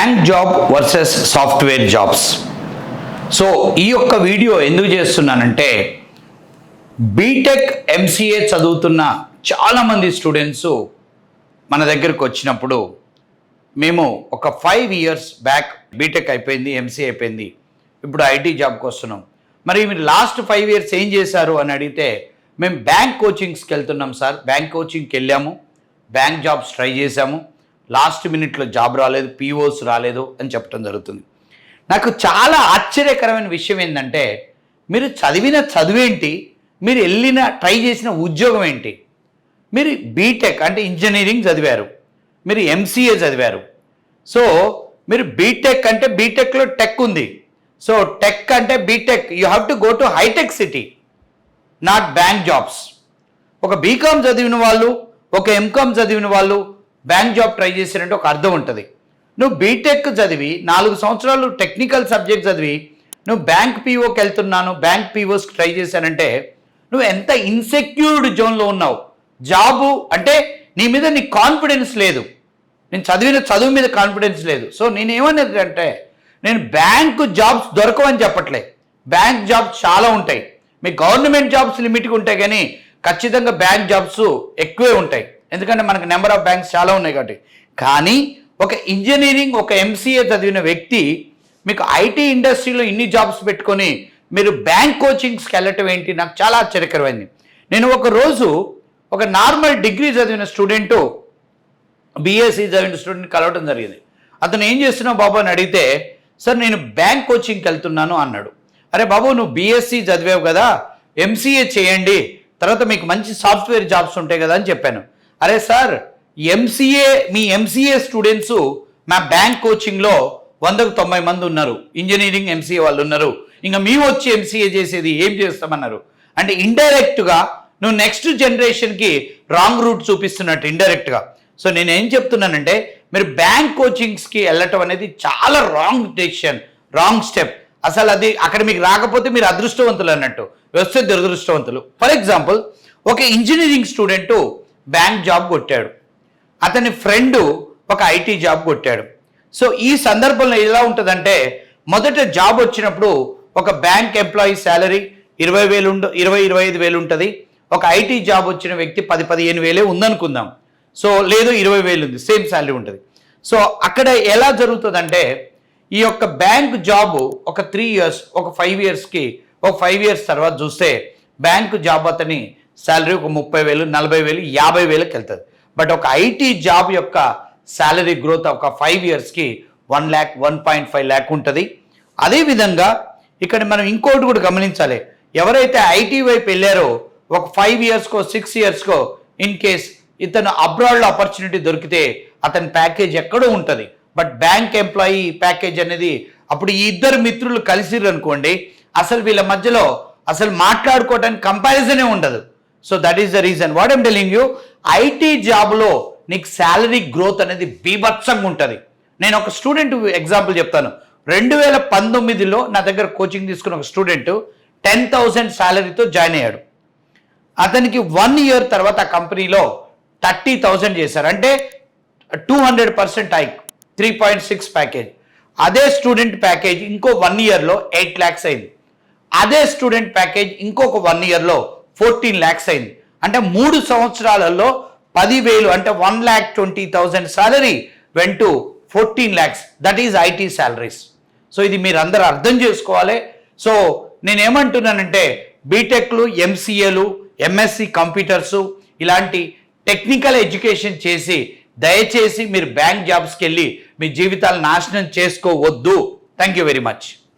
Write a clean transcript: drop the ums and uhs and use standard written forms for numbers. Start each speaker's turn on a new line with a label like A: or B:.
A: Bank job versus software jobs. So ఈ యొక్క video ఎందుకు చేస్తున్నానంటే బీటెక్ ఎంసీఏ చదువుతున్న చాలామంది స్టూడెంట్స్ మన దగ్గరకు వచ్చినప్పుడు మేము ఒక 5 years బ్యాక్ బీటెక్ అయిపోయింది, ఎంసీఏ అయిపోయింది, ఇప్పుడు ఐటీ జాబ్కి వస్తున్నాం, మరి మీరు లాస్ట్ 5 years ఏం చేశారు అని అడిగితే మేము బ్యాంక్ కోచింగ్స్కి వెళ్తున్నాం సార్, బ్యాంక్ కోచింగ్కి వెళ్ళాము, బ్యాంక్ జాబ్స్ ట్రై చేశాము, లాస్ట్ మినిట్లో జాబ్ రాలేదు, పీఓస్ రాలేదు అని చెప్పడం జరుగుతుంది. నాకు చాలా ఆశ్చర్యకరమైన విషయం ఏంటంటే మీరు చదివిన చదువేంటి, మీరు వెళ్ళిన ట్రై చేసిన ఉద్యోగం ఏంటి. మీరు బీటెక్ అంటే ఇంజనీరింగ్ చదివారు, మీరు ఎంసీఏ చదివారు. సో మీరు బీటెక్ అంటే బీటెక్లో టెక్ ఉంది. సో టెక్ అంటే BTech, you have to go to హైటెక్ సిటీ, నాట్ బ్యాంక్ జాబ్స్. ఒక బీకామ్ చదివిన వాళ్ళు, ఒక ఎంకామ్ చదివిన వాళ్ళు బ్యాంక్ జాబ్ ట్రై చేశారంటే ఒక అర్థం ఉంటుంది. నువ్వు బీటెక్ చదివి 4 సంవత్సరాలు టెక్నికల్ సబ్జెక్ట్ చదివి నువ్వు బ్యాంక్ పీఓకి వెళ్తున్నాను, బ్యాంక్ పీఓస్కి ట్రై చేశానంటే నువ్వు ఎంత ఇన్సెక్యూర్డ్ జోన్లో ఉన్నావు. జాబు అంటే నీ మీద నీ కాన్ఫిడెన్స్ లేదు, నేను చదివిన చదువు మీద కాన్ఫిడెన్స్ లేదు. సో నేనేమనేది అంటే నేను బ్యాంకు జాబ్స్ దొరకవని చెప్పట్లే, బ్యాంక్ జాబ్స్ చాలా ఉంటాయి, మీ గవర్నమెంట్ జాబ్స్ లిమిట్గా ఉంటాయి, కానీ ఖచ్చితంగా బ్యాంక్ జాబ్స్ ఎక్కువే ఉంటాయి, ఎందుకంటే మనకు నెంబర్ ఆఫ్ బ్యాంక్స్ చాలా ఉన్నాయి కాబట్టి. కానీ ఒక ఇంజనీరింగ్, ఒక ఎంసీఏ చదివిన వ్యక్తి మీకు ఐటీ ఇండస్ట్రీలో ఇన్ని జాబ్స్ పెట్టుకొని మీరు బ్యాంక్ కోచింగ్స్కి వెళ్ళటం ఏంటి, నాకు చాలా ఆశ్చర్యకరమైంది. నేను ఒక రోజు ఒక నార్మల్ డిగ్రీ చదివిన స్టూడెంటు, బీఎస్సీ చదివిన స్టూడెంట్ కలవటం జరిగింది. అతను ఏం చేస్తున్నావు బాబు అని అడిగితే సార్ నేను బ్యాంక్ కోచింగ్కి వెళ్తున్నాను అన్నాడు. అరే బాబు నువ్వు బీఎస్సీ చదివావు కదా, ఎంసీఏ చేయండి, తర్వాత మీకు మంచి సాఫ్ట్వేర్ జాబ్స్ ఉంటాయి కదా అని చెప్పాను. అరే సార్ మీ ఎంసీఏ స్టూడెంట్స్ మా బ్యాంక్ కోచింగ్లో 100కు 90 మంది ఉన్నారు, ఇంజనీరింగ్ ఎంసీఏ వాళ్ళు ఉన్నారు, ఇంకా మేము వచ్చి ఎంసీఏ చేసేది ఏం చేస్తామన్నారు. అంటే ఇండైరెక్ట్గా నువ్వు నెక్స్ట్ జనరేషన్కి రాంగ్ రూట్ చూపిస్తున్నట్టు ఇండైరెక్ట్గా. సో నేను ఏం చెప్తున్నానంటే మీరు బ్యాంక్ కోచింగ్స్కి వెళ్ళటం అనేది చాలా రాంగ్ డెసిషన్, రాంగ్ స్టెప్. అసలు అది అక్కడ మీకు రాకపోతే మీరు అదృష్టవంతులు అన్నట్టు, వస్తే దురదృష్టవంతులు. ఫర్ ఎగ్జాంపుల్ ఒక ఇంజనీరింగ్ స్టూడెంటు బ్యాంక్ జాబ్ కొట్టాడు, అతని ఫ్రెండు ఒక ఐటీ జాబ్ కొట్టాడు. సో ఈ సందర్భంలో ఎలా ఉంటుందంటే మొదట జాబ్ వచ్చినప్పుడు ఒక బ్యాంక్ ఎంప్లాయీ శాలరీ 20,000-25,000 ఉంటుంది, ఒక ఐటీ జాబ్ వచ్చిన వ్యక్తి 10,000-15,000 ఉందనుకుందాం. సో లేదు 20,000 ఉంది, సేమ్ శాలరీ ఉంటుంది. సో అక్కడ ఎలా జరుగుతుందంటే ఈ యొక్క బ్యాంక్ జాబ్ ఒక 3 years, ఒక 5 yearsకి, ఒక 5 years తర్వాత చూస్తే బ్యాంకు జాబ్ అతని శాలరీ ఒక 30,000, 40,000, 50,000కి వెళ్తుంది. బట్ ఒక ఐటీ జాబ్ యొక్క శాలరీ గ్రోత్ ఒక 5 yearsకి 1 lakh, 1.5 lakh ఉంటుంది. అదేవిధంగా ఇక్కడ మనం ఇంకోటి కూడా గమనించాలి, ఎవరైతే ఐటీ వైపు వెళ్ళారో ఒక 5 yearsకో 6 yearsకో ఇన్ కేస్ ఇతను అబ్రాడ్లో ఆపర్చునిటీ దొరికితే అతని ప్యాకేజ్ ఎక్కడో ఉంటుంది. బట్ బ్యాంక్ ఎంప్లాయీ ప్యాకేజ్ అనేది అప్పుడు ఈ ఇద్దరు మిత్రులు కలిసిర్రు అనుకోండి, అసలు వీళ్ళ మధ్యలో అసలు మాట్లాడుకోవడానికి కంపారిజనే ఉండదు. So that is the reason what I'm telling you. IT జాబ్లో నీకు శాలరీ గ్రోత్ అనేది బీభత్సంగా ఉంటుంది. నేను ఒక స్టూడెంట్ ఎగ్జాంపుల్ చెప్తాను. 2019లో నా దగ్గర కోచింగ్ తీసుకున్న ఒక స్టూడెంట్ 10,000 శాలరీతో జాయిన్ అయ్యాడు. అతనికి 1 year తర్వాత ఆ కంపెనీలో 30,000 చేశారు, అంటే 200% హైక్, 3.6 ప్యాకేజ్. అదే స్టూడెంట్ ప్యాకేజ్ ఇంకో 1 yearలో 8 lakhs అయింది. అదే స్టూడెంట్ ప్యాకేజ్ ఇంకొక 1 yearలో 14 lakhs అయింది. అంటే 3 సంవత్సరాలలో 10,000 అంటే 1,20,000 salary went to 14 lakhs. That is IT salaries. So ఇది మీరు అందరూ అర్థం చేసుకోవాలి. సో నేనేమంటున్నానంటే బీటెక్లు, ఎంసీఏలు, ఎంఎస్సి కంప్యూటర్సు ఇలాంటి టెక్నికల్ ఎడ్యుకేషన్ చేసి దయచేసి మీరు బ్యాంక్ జాబ్స్కి వెళ్ళి మీ జీవితాలు నాశనం చేసుకోవద్దు. Thank you very much.